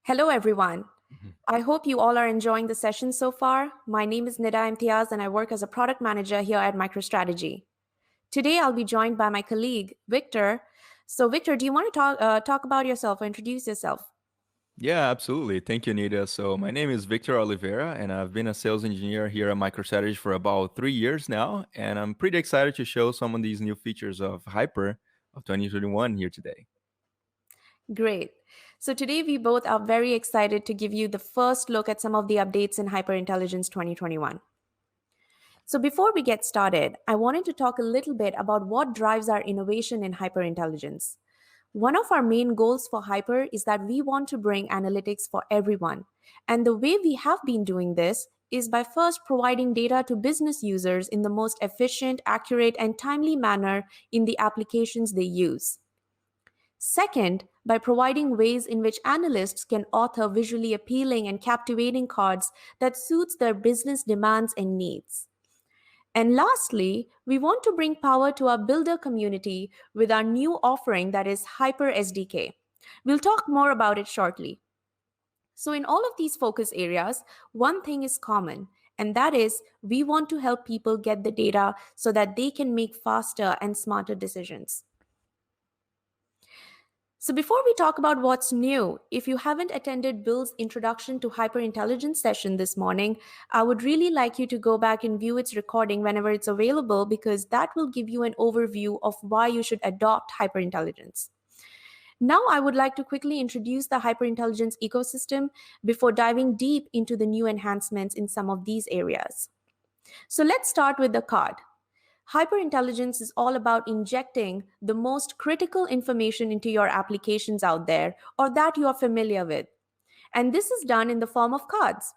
Hello, everyone. Mhm. I hope you all are enjoying the session so far. My name is Nida Imtiaz, and I work as a product manager here at MicroStrategy. Today, I'll be joined by my colleague, Victor. So, Victor, do you want to talk about yourself or introduce yourself? Yeah, absolutely. Thank you, Nita. So, my name is Victor Oliveira, and I've been a sales engineer here at MicroStrategy for about 3 years now. And I'm pretty excited to show some of these new features of Hyper of 2021 here today. Great. So, today, we both are very excited to give you the first look at some of the updates in HyperIntelligence 2021. So, before we get started, I wanted to talk a little bit about what drives our innovation in hyperintelligence. One of our main goals for Hyper is that we want to bring analytics for everyone. And the way we have been doing this is by first providing data to business users in the most efficient, accurate, and timely manner in the applications they use. Second, by providing ways in which analysts can author visually appealing and captivating cards that suits their business demands and needs. And lastly, we want to bring power to our builder community with our new offering that is Hyper SDK. We'll talk more about it shortly. So, in all of these focus areas, one thing is common, and that is we want to help people get the data so that they can make faster and smarter decisions. So, before we talk about what's new, if you haven't attended Bill's introduction to hyperintelligence session this morning, I would really like you to go back and view its recording whenever it's available because that will give you an overview of why you should adopt hyperintelligence. Now, I would like to quickly introduce the hyperintelligence ecosystem before diving deep into the new enhancements in some of these areas. So, let's start with the card. Hyperintelligence is all about injecting the most critical information into your applications out there or that you are familiar with. And this is done in the form of cards.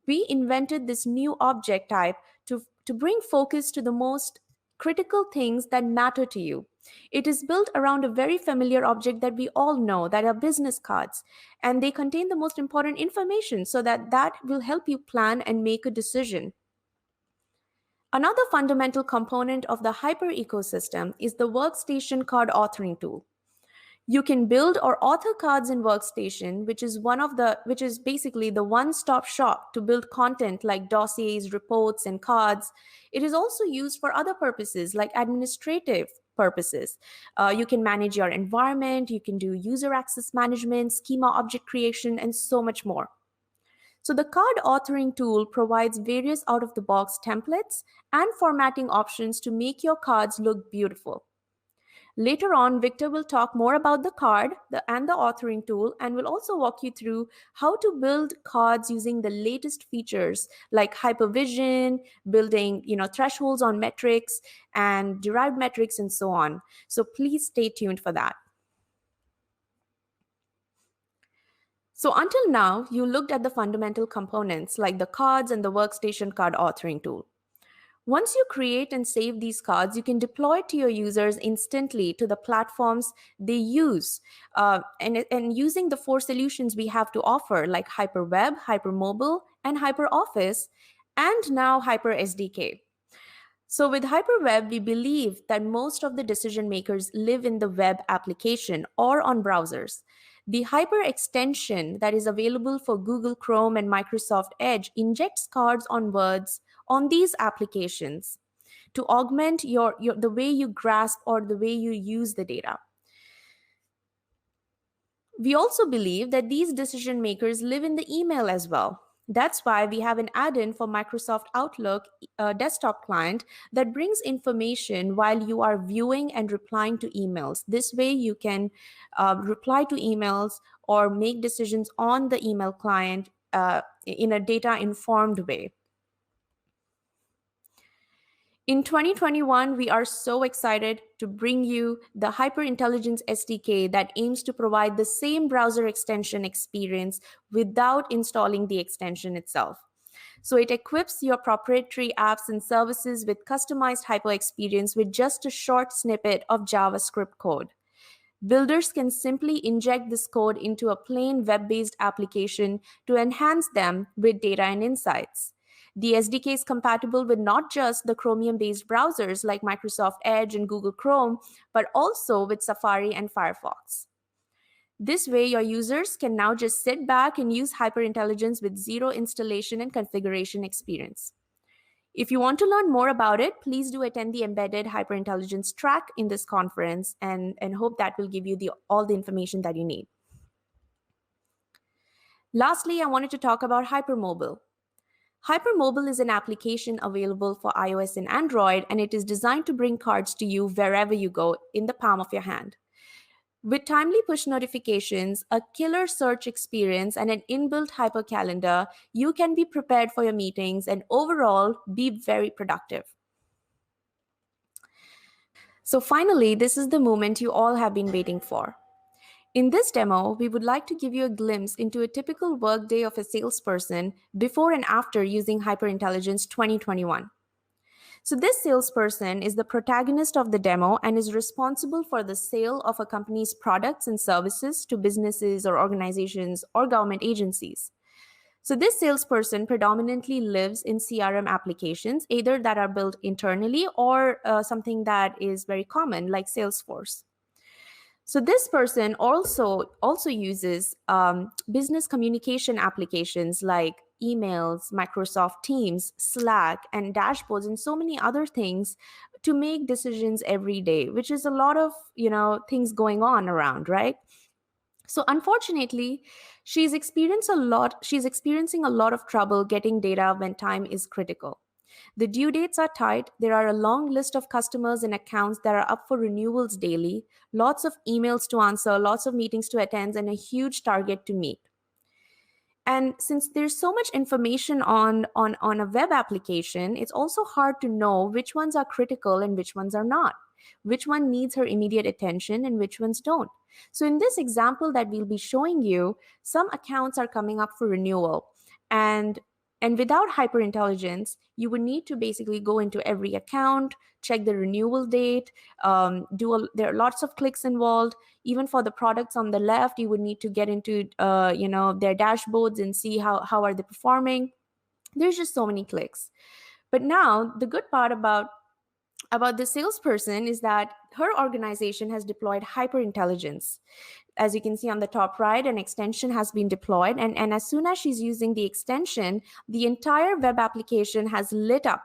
We invented this new object type to bring focus to the most critical things that matter to you. It is built around a very familiar object that we all know that are business cards, and they contain the most important information so that will help you plan and make a decision. Another fundamental component of the Hyper ecosystem is the Workstation card authoring tool. You can build or author cards in Workstation, which is basically the one-stop shop to build content like dossiers, reports, and cards. It is also used for other purposes like administrative purposes. You can manage your environment, you can do user access management, schema object creation, and so much more. So the card authoring tool provides various out-of-the-box templates and formatting options to make your cards look beautiful. Later on, Victor will talk more about the card and the authoring tool and will also walk you through how to build cards using the latest features like hypervision, building thresholds on metrics and derived metrics and so on. So please stay tuned for that. So until now, you looked at the fundamental components like the cards and the workstation card authoring tool. Once you create and save these cards, you can deploy it to your users instantly to the platforms they use. And using the four solutions we have to offer, like HyperWeb, HyperMobile, and HyperOffice, and now Hyper SDK. So with HyperWeb, we believe that most of the decision makers live in the web application or on browsers. The Hyper extension that is available for Google Chrome and Microsoft Edge injects cards on words on these applications to augment the way you grasp or the way you use the data. We also believe that these decision makers live in the email as well. That's why we have an add in for Microsoft Outlook desktop client that brings information while you are viewing and replying to emails. This way, you can reply to emails or make decisions on the email client in a data informed way. In 2021, we are so excited to bring you the HyperIntelligence SDK that aims to provide the same browser extension experience without installing the extension itself. So it equips your proprietary apps and services with customized hyper experience with just a short snippet of JavaScript code. Builders can simply inject this code into a plain web-based application to enhance them with data and insights. The SDK is compatible with not just the Chromium-based browsers like Microsoft Edge and Google Chrome, but also with Safari and Firefox. This way, your users can now just sit back and use HyperIntelligence with zero installation and configuration experience. If you want to learn more about it, please do attend the Embedded HyperIntelligence track in this conference, and hope that will give you all the information that you need. Lastly, I wanted to talk about Hypermobile. Hypermobile is an application available for iOS and Android, and it is designed to bring cards to you wherever you go in the palm of your hand. With timely push notifications, a killer search experience, and an inbuilt hyper calendar, you can be prepared for your meetings and overall be very productive. So finally, this is the moment you all have been waiting for. In this demo, we would like to give you a glimpse into a typical workday of a salesperson before and after using HyperIntelligence 2021. So this salesperson is the protagonist of the demo and is responsible for the sale of a company's products and services to businesses or organizations or government agencies. So this salesperson predominantly lives in CRM applications, either that are built internally or something that is very common like Salesforce. So this person also uses business communication applications like emails, Microsoft Teams, Slack, and dashboards, and so many other things to make decisions every day, which is a lot of things going on around, right? So unfortunately, she's experiencing a lot of trouble getting data when time is critical. The due dates are tight. There are a long list of customers and accounts that are up for renewals daily, lots of emails to answer, lots of meetings to attend, and a huge target to meet. And since there's so much information on a web application, it's also hard to know which ones are critical and which ones are not, which one needs her immediate attention and which ones don't. So in this example that we'll be showing you, some accounts are coming up for renewal. And without HyperIntelligence, you would need to basically go into every account, check the renewal date, there are lots of clicks involved. Even for the products on the left, you would need to get into their dashboards and see how are they performing. There's just so many clicks. But now the good part about the salesperson is that her organization has deployed HyperIntelligence. As you can see on the top right, an extension has been deployed, and as soon as she's using the extension, the entire web application has lit up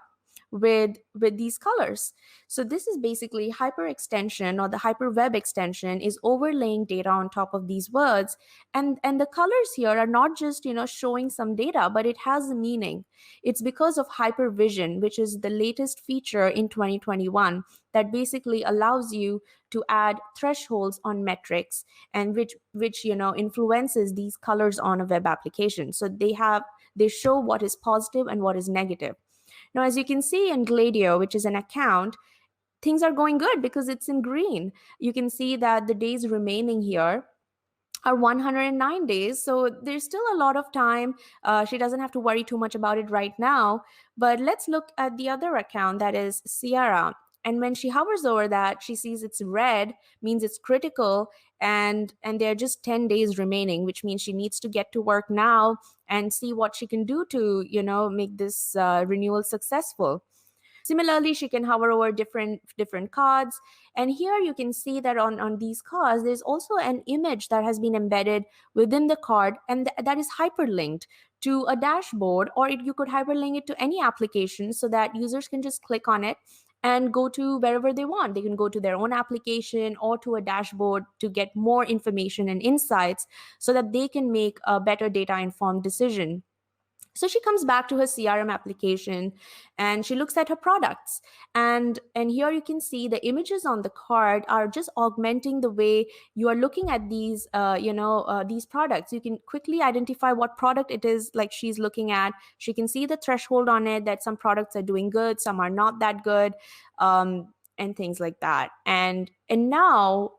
with these colors. So this is basically hyper extension, or the hyper web extension is overlaying data on top of these words, and the colors here are not just showing some data, but it has a meaning. It's because of hypervision, which is the latest feature in 2021 that basically allows you to add thresholds on metrics, and which influences these colors on a web application. So they show what is positive and what is negative. Now, as you can see in Gladio, which is an account, things are going good because it's in green. You can see that the days remaining here are 109 days. So there's still a lot of time. She doesn't have to worry too much about it right now. But let's look at the other account, that is Sierra. And when she hovers over that, she sees it's red, means it's critical, and there are just 10 days remaining, which means she needs to get to work now and see what she can do to make this renewal successful. Similarly, she can hover over different cards. And here you can see that on these cards, there's also an image that has been embedded within the card, and that is hyperlinked to a dashboard, or you could hyperlink it to any application so that users can just click on it and go to wherever they want. They can go to their own application or to a dashboard to get more information and insights so that they can make a better data-informed decision. So she comes back to her CRM application and she looks at her products. And here you can see the images on the card are just augmenting the way you are looking at these products. You can quickly identify what product it is like she's looking at. She can see the threshold on it, that some products are doing good, some are not that good, and things like that. And now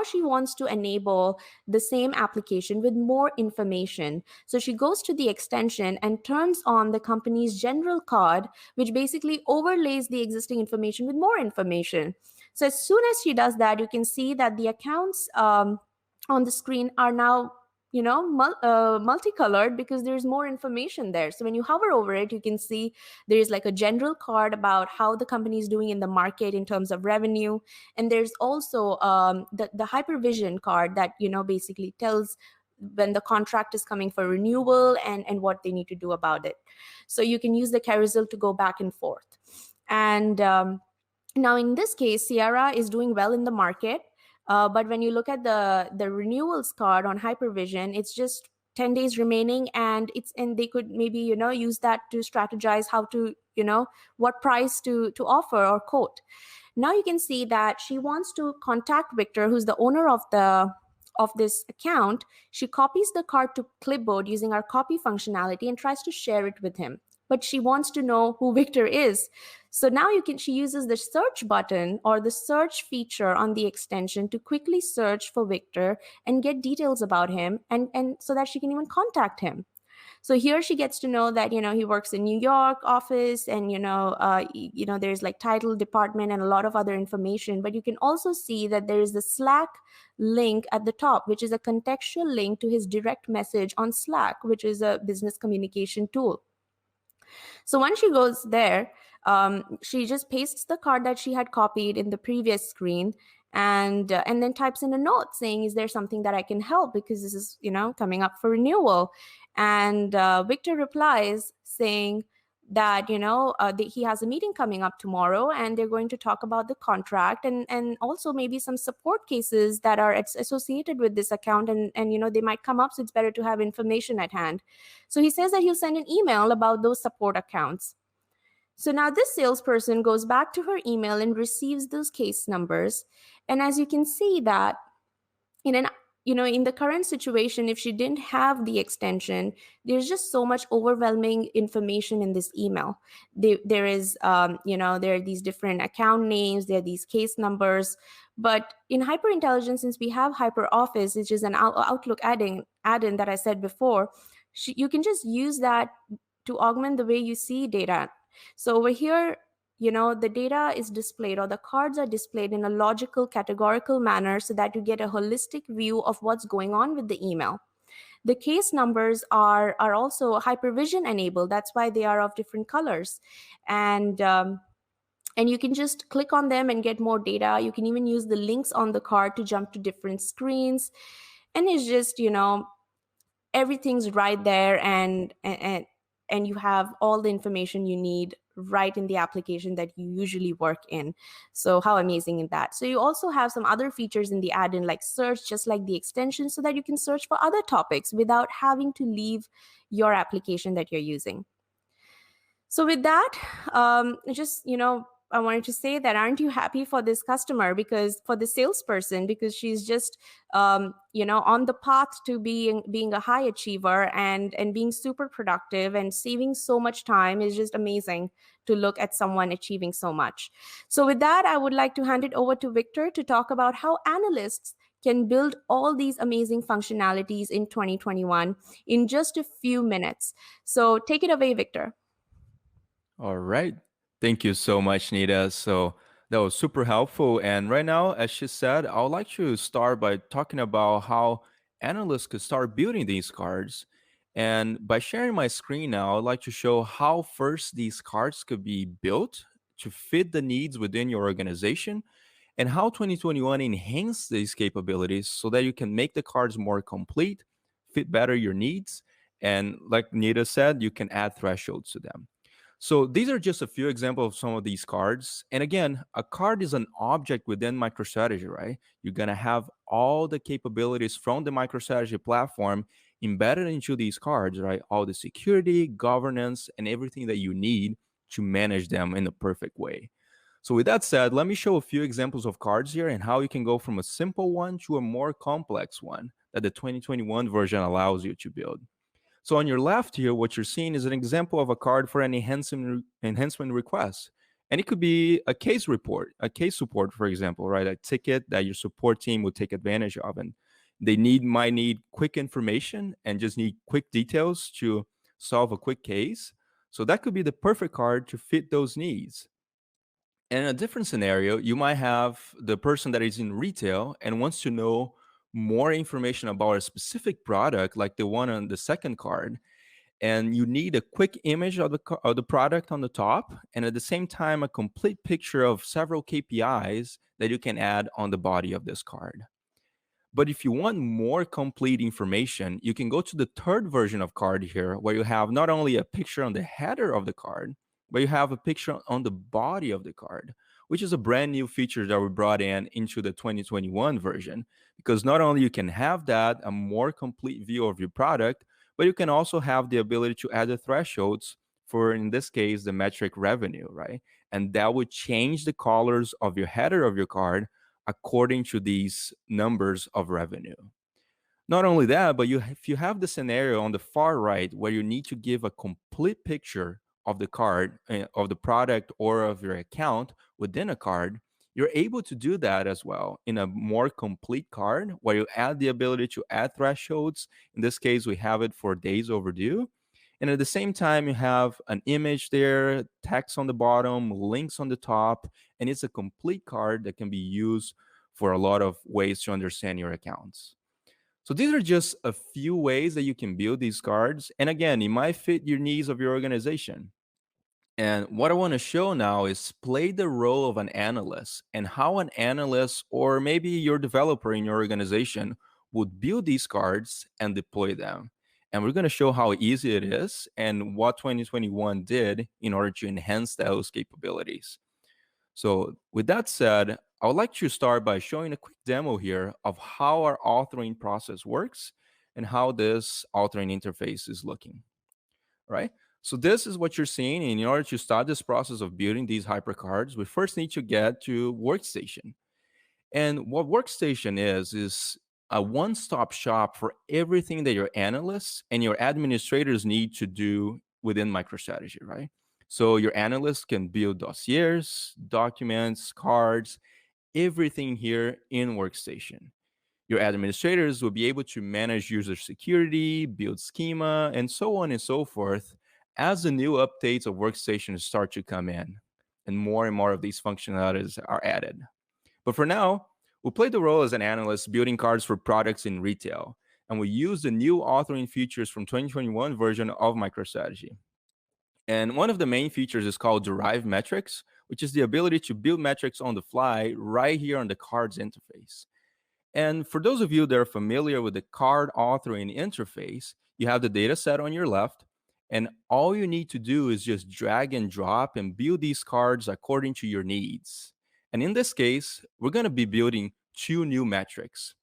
she wants to enable the same application with more information. So she goes to the extension and turns on the company's general card, which basically overlays the existing information with more information. So as soon as she does that, you can see that the accounts on the screen are now multicolored because there's more information there. So when you hover over it, you can see there's like a general card about how the company is doing in the market in terms of revenue, and there's also the hypervision card that basically tells when the contract is coming for renewal and what they need to do about it. So you can use the carousel to go back and forth. And now in this case, Sierra is doing well in the market, but when you look at the renewals card on Hypervision, it's just 10 days remaining, and they could maybe use that to strategize how to what price to offer or quote. Now you can see that she wants to contact Victor, who's the owner of this account. She copies the card to clipboard using our copy functionality and tries to share it with him. But she wants to know who Victor is. So now she uses the search button or the search feature on the extension to quickly search for Victor and get details about him, and so that she can even contact him. So here she gets to know that he works in New York office, and there's like title, department, and a lot of other information. But you can also see that there is the Slack link at the top, which is a contextual link to his direct message on Slack, which is a business communication tool. So once she goes there, she just pastes the card that she had copied in the previous screen, and then types in a note saying, is there something that I can help, because this is coming up for renewal. And Victor replies saying that he has a meeting coming up tomorrow, and they're going to talk about the contract, and also maybe some support cases that are associated with this account, and they might come up, so it's better to have information at hand. So he says that he'll send an email about those support accounts. So now this salesperson goes back to her email and receives those case numbers. And as you can see that in the current situation, if she didn't have the extension, there's just so much overwhelming information in this email. There are these different account names, there are these case numbers. But in HyperIntelligence, since we have HyperOffice, which is an Outlook add-in that I said before, you can just use that to augment the way you see data. So over here, the data is displayed, or the cards are displayed in a logical, categorical manner, so that you get a holistic view of what's going on with the email. The case numbers are also Hypervision enabled. That's why they are of different colors. And you can just click on them and get more data. You can even use the links on the card to jump to different screens. And it's just, everything's right there, and you have all the information you need right in the application that you usually work in. So how amazing is that? So you also have some other features in the add-in, like search, just like the extension, so that you can search for other topics without having to leave your application that you're using. So with that, I wanted to say that, aren't you happy for this customer, because for the salesperson, because she's just on the path to being a high achiever and being super productive and saving so much time. Is just amazing to look at someone achieving so much. So with that, I would like to hand it over to Victor to talk about how analysts can build all these amazing functionalities in 2021 in just a few minutes. So take it away, Victor. All right. Thank you so much, Nita. So that was super helpful. And right now, as she said, I would like to start by talking about how analysts could start building these cards. And by sharing my screen now, I'd like to show how first these cards could be built to fit the needs within your organization, and how 2021 enhance these capabilities so that you can make the cards more complete, fit better your needs, and like Nita said, you can add thresholds to them. So these are just a few examples of some of these cards. And again, a card is an object within MicroStrategy, right? You're going to have all the capabilities from the MicroStrategy platform embedded into these cards, right? All the security, governance, and everything that you need to manage them in the perfect way. So with that said, let me show a few examples of cards here and how you can go from a simple one to a more complex one that the 2021 version allows you to build. So on your left here, what you're seeing is an example of a card for an enhancement request. And it could be a case report, a case support, for example, right? A ticket that your support team would take advantage of. And they might need quick information and just need quick details to solve a quick case. So that could be the perfect card to fit those needs. And in a different scenario, you might have the person that is in retail and wants to know more information about a specific product, like the one on the second card, and you need a quick image of of the product on the top, and at the same time a complete picture of several KPIs that you can add on the body of this card. But if you want more complete information, you can go to the third version of card here, where you have not only a picture on the header of the card, but you have a picture on the body of the card, which is a brand new feature that we brought in into the 2021 version. Because not only you can have that, a more complete view of your product, but you can also have the ability to add the thresholds for, in this case, the metric revenue, right? And that would change the colors of your header of your card according to these numbers of revenue. Not only that, but if you have the scenario on the far right where you need to give a complete picture of the card, of the product, or of your account within a card, you're able to do that as well in a more complete card where you add the ability to add thresholds. In this case, we have it for days overdue. And at the same time, you have an image there, text on the bottom, links on the top, and it's a complete card that can be used for a lot of ways to understand your accounts. So these are just a few ways that you can build these cards. And again, it might fit your needs of your organization. And what I want to show now is play the role of an analyst and how an analyst or maybe your developer in your organization would build these cards and deploy them. And we're going to show how easy it is and what 2021 did in order to enhance those capabilities. So, with that said, I would like to start by showing a quick demo here of how our authoring process works and how this authoring interface is looking, right? So this is what you're seeing. And in order to start this process of building these hypercards, we first need to get to Workstation. And what Workstation is a one-stop shop for everything that your analysts and your administrators need to do within MicroStrategy, right? So your analysts can build dossiers, documents, cards, everything here in Workstation. Your administrators will be able to manage user security, build schema, and so on and so forth as the new updates of Workstation start to come in and more of these functionalities are added. But for now, we'll play the role as an analyst building cards for products in retail, and we use the new authoring features from 2021 version of MicroStrategy. And one of the main features is called Derive Metrics, which is the ability to build metrics on the fly right here on the cards interface. And for those of you that are familiar with the card authoring interface, you have the data set on your left, and all you need to do is just drag and drop and build these cards according to your needs. And in this case, we're going to be building two new metrics.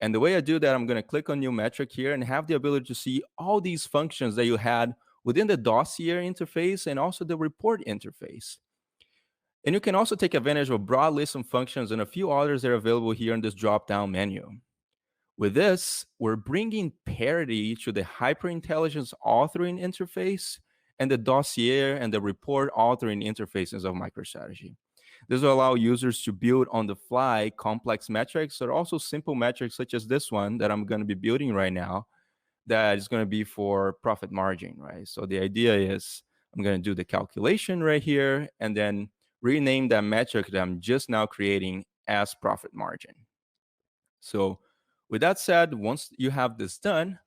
And the way I do that, I'm going to click on new metric here and have the ability to see all these functions that you had within the dossier interface and also the report interface. And you can also take advantage of a broad list of functions and a few others that are available here in this drop-down menu. With this, we're bringing parity to the HyperIntelligence authoring interface and the dossier and the report authoring interfaces of MicroStrategy. This will allow users to build on the fly complex metrics, but also simple metrics such as this one that I'm going to be building right now, that is going to be for profit margin, right? So the idea is I'm going to do the calculation right here and then rename that metric that I'm just now creating as profit margin. So with that said, once you have this done,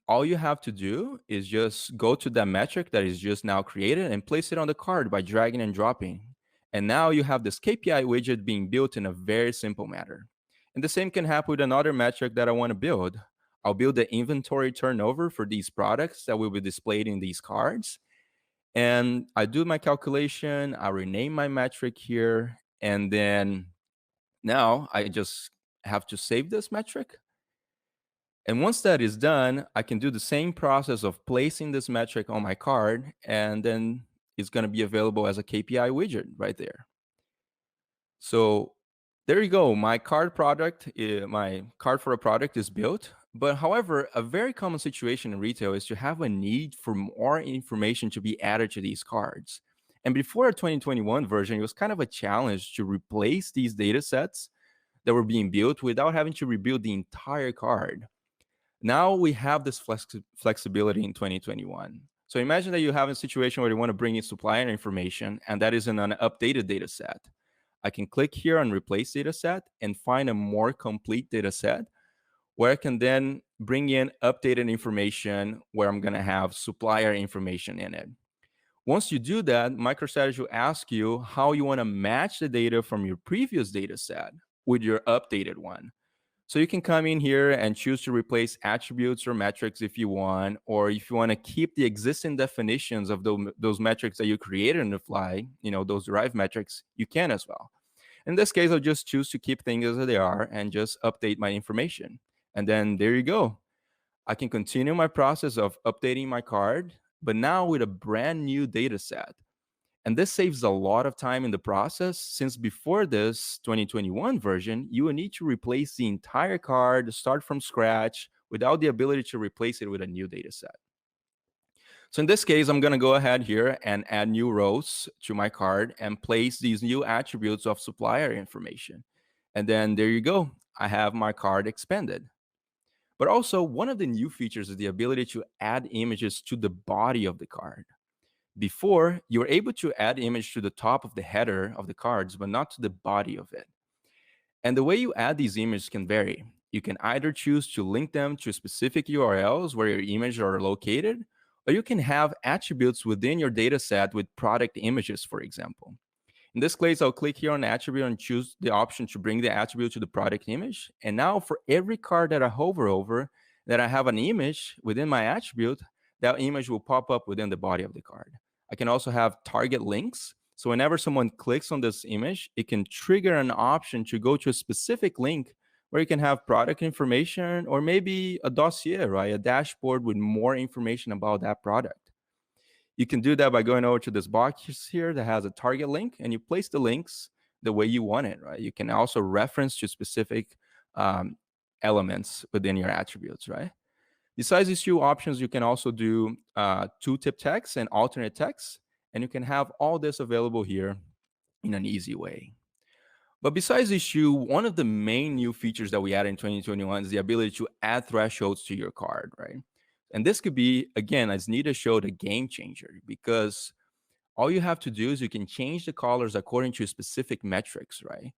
all you have to do is just go to that metric that is just now created and place it on the card by dragging and dropping. And now you have this KPI widget being built in a very simple manner. And the same can happen with another metric that I want to build. I'll build the inventory turnover for these products that will be displayed in these cards. And I do my calculation, I rename my metric here, and then now I just have to save this metric. And once that is done, I can do the same process of placing this metric on my card, and then it's going to be available as a KPI widget right there. So there you go. My card my card for a product is built. But however, a very common situation in retail is to have a need for more information to be added to these cards. And before our 2021 version, it was kind of a challenge to replace these data sets that were being built without having to rebuild the entire card. Now we have this flexibility in 2021. So imagine that you have a situation where you want to bring in supplier information, and that is in an updated data set. I can click here on replace data set and find a more complete data set where I can then bring in updated information where I'm going to have supplier information in it. Once you do that, MicroStrategy will ask you how you want to match the data from your previous data set with your updated one. So you can come in here and choose to replace attributes or metrics if you want, or if you want to keep the existing definitions of those metrics that you created on the fly, those derived metrics, you can as well. In this case, I'll just choose to keep things as they are and just update my information. And then there you go. I can continue my process of updating my card, but now with a brand new data set. And this saves a lot of time in the process, since before this 2021 version, you will need to replace the entire card, start from scratch, without the ability to replace it with a new data set. So in this case, I'm going to go ahead here and add new rows to my card and place these new attributes of supplier information. And then there you go. I have my card expanded. But also, one of the new features is the ability to add images to the body of the card. Before, you were able to add image to the top of the header of the cards, but not to the body of it. And the way you add these images can vary. You can either choose to link them to specific URLs where your images are located, or you can have attributes within your data set with product images, for example. In this case, I'll click here on attribute and choose the option to bring the attribute to the product image. And now for every card that I hover over, that I have an image within my attribute, that image will pop up within the body of the card. I can also have target links. So whenever someone clicks on this image, it can trigger an option to go to a specific link where you can have product information or maybe a dossier, right? A dashboard with more information about that product. You can do that by going over to this box here that has a target link, and you place the links the way you want it, right? You can also reference to specific elements within your attributes, right? Besides these two options, you can also do tooltip text and alternate text, and you can have all this available here in an easy way. But besides these two, one of the main new features that we added in 2021 is the ability to add thresholds to your card, right? And this could be, again, as Nita showed, a game changer, because all you have to do is you can change the colors according to specific metrics, right?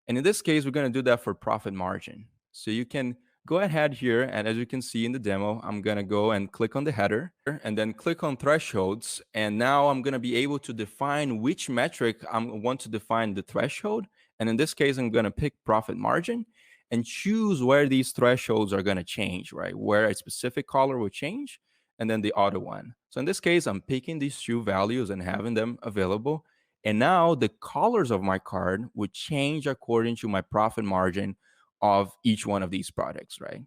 And in this case, we're going to do that for profit margin. So you can go ahead here, and as you can see in the demo, I'm going to go and click on the header and then click on thresholds. And now I'm going to be able to define which metric I want to define the threshold. And in this case, I'm going to pick profit margin and choose where these thresholds are going to change, right? Where a specific color will change and then the other one. So in this case, I'm picking these two values and having them available. And now the colors of my card would change according to my profit margin of each one of these products, right?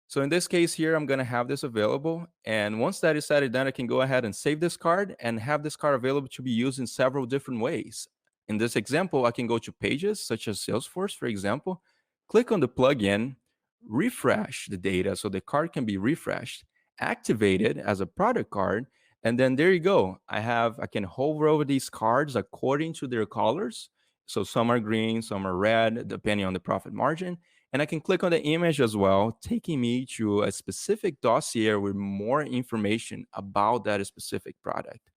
So in this case here, I'm going to have this available. And once that is set, then I can go ahead and save this card and have this card available to be used in several different ways. In this example, I can go to pages such as Salesforce, for example, click on the plugin, refresh the data so the card can be refreshed, activate it as a product card, and then there you go. I can hover over these cards according to their colors. So some are green, some are red, depending on the profit margin. And I can click on the image as well, taking me to a specific dossier with more information about that specific product.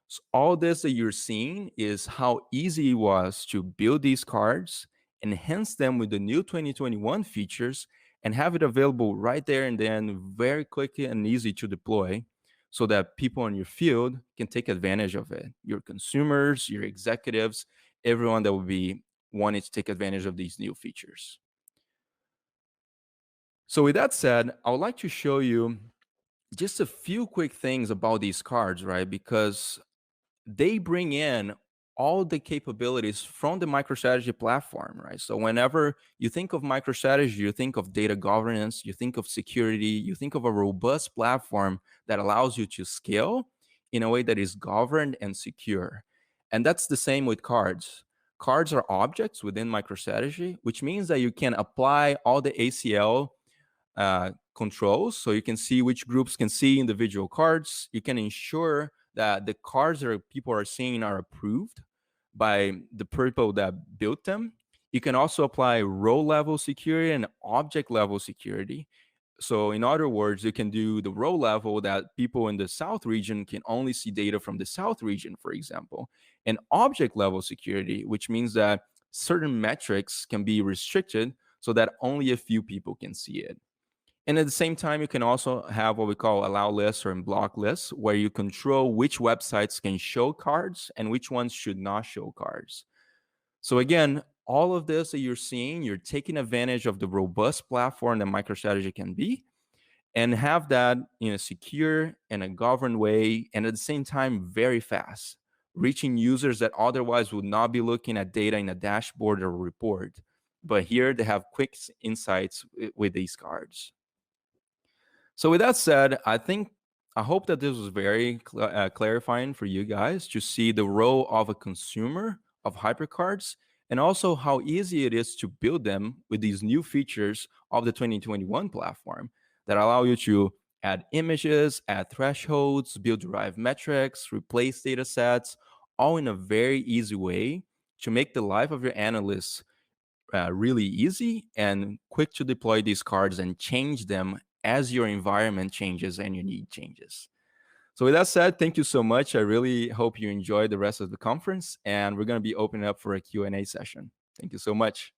So all this that you're seeing is how easy it was to build these cards, enhance them with the new 2021 features, and have it available right there and then very quickly and easy to deploy so that people in your field can take advantage of it. Your consumers, your executives, everyone that will be wanting to take advantage of these new features. So with that said, I would like to show you just a few quick things about these cards, right? Because they bring in all the capabilities from the MicroStrategy platform, right? So whenever you think of MicroStrategy, you think of data governance, you think of security, you think of a robust platform that allows you to scale in a way that is governed and secure. And that's the same with cards. Cards are objects within MicroStrategy, which means that you can apply all the ACL controls. So you can see which groups can see individual cards. You can ensure that the cards that people are seeing are approved by the people that built them. You can also apply row level security and object level security. So in other words, you can do the row level that people in the South region can only see data from the South region, for example, and object level security, which means that certain metrics can be restricted so that only a few people can see it. And at the same time, you can also have what we call allow lists or block lists, where you control which websites can show cards and which ones should not show cards. So again, all of this that you're seeing, you're taking advantage of the robust platform that MicroStrategy can be, and have that in a secure and a governed way, and at the same time very fast, reaching users that otherwise would not be looking at data in a dashboard or report, but here they have quick insights with these cards. So with that said, I hope that this was very clarifying for you guys to see the role of a consumer of hypercards, and also how easy it is to build them with these new features of the 2021 platform that allow you to add images, add thresholds, build derived metrics, replace data sets, all in a very easy way to make the life of your analysts really easy and quick to deploy these cards and change them as your environment changes and your need changes. So with that said, thank you so much. I really hope you enjoy the rest of the conference, and we're going to be opening up for a Q&A session. Thank you so much.